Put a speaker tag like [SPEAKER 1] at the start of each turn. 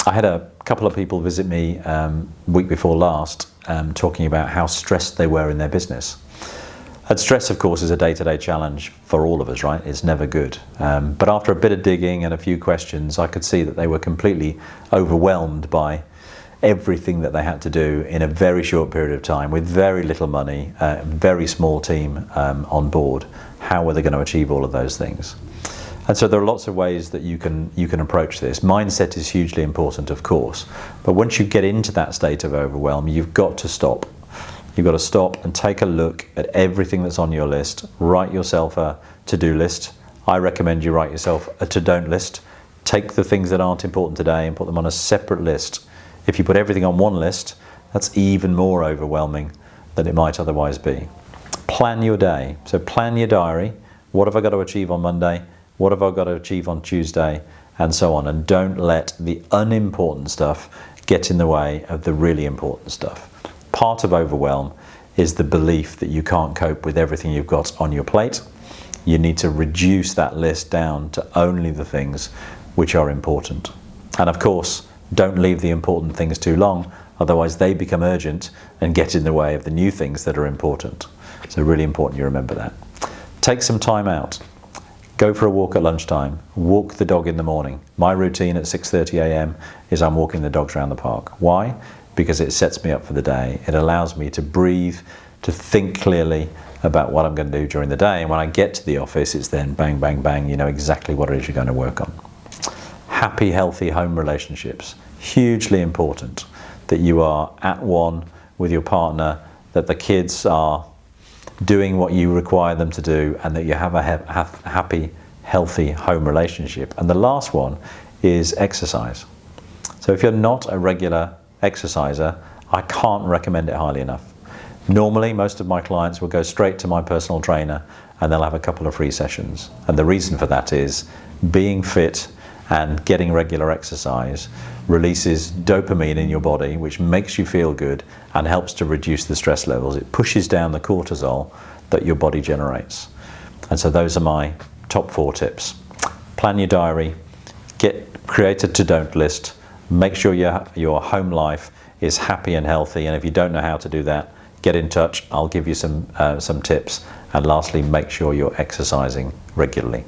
[SPEAKER 1] I had a couple of people visit me week before last talking about how stressed they were in their business. And stress, of course, is a day-to-day challenge for all of us, right? It's never good. But after a bit of digging and a few questions, I could see that they were completely overwhelmed by everything that they had to do in a very short period of time with very little money, a very small team on board. How were they going to achieve all of those things? And so there are lots of ways that you can approach this. Mindset is hugely important, of course, but once you get into that state of overwhelm, you've got to stop. You've got to stop and take a look at everything that's on your list. Write yourself a to-do list. I recommend you write yourself a to-don't list. Take the things that aren't important today and put them on a separate list. If you put everything on one list, that's even more overwhelming than it might otherwise be. Plan your day. So plan your diary. What have I got to achieve on Monday? What have I got to achieve on Tuesday? And so on. And don't let the unimportant stuff get in the way of the really important stuff. Part of overwhelm is the belief that you can't cope with everything you've got on your plate. You need to reduce that list down to only the things which are important. And of course, don't leave the important things too long, otherwise they become urgent and get in the way of the new things that are important. So really important you remember that. Take some time out. Go for a walk at lunchtime. Walk the dog in the morning. My routine at 6:30 a.m. is I'm walking the dogs around the park. Why? Because it sets me up for the day. It allows me to breathe, to think clearly about what I'm going to do during the day. And when I get to the office, it's then bang, bang, bang, you know exactly what it is you're going to work on. Happy, healthy home relationships. Hugely important that you are at one with your partner, that the kids are doing what you require them to do, and that you have a happy, healthy home relationship. And the last one is exercise. So if you're not a regular exerciser, I can't recommend it highly enough. Normally, most of my clients will go straight to my personal trainer and they'll have a couple of free sessions. And the reason for that is being fit and getting regular exercise releases dopamine in your body, which makes you feel good and helps to reduce the stress levels. It pushes down the cortisol that your body generates. And so those are my top 4 tips. Plan your diary, create a to-don't list, make sure your home life is happy and healthy, and if you don't know how to do that, get in touch. I'll give you some tips. And lastly, make sure you're exercising regularly.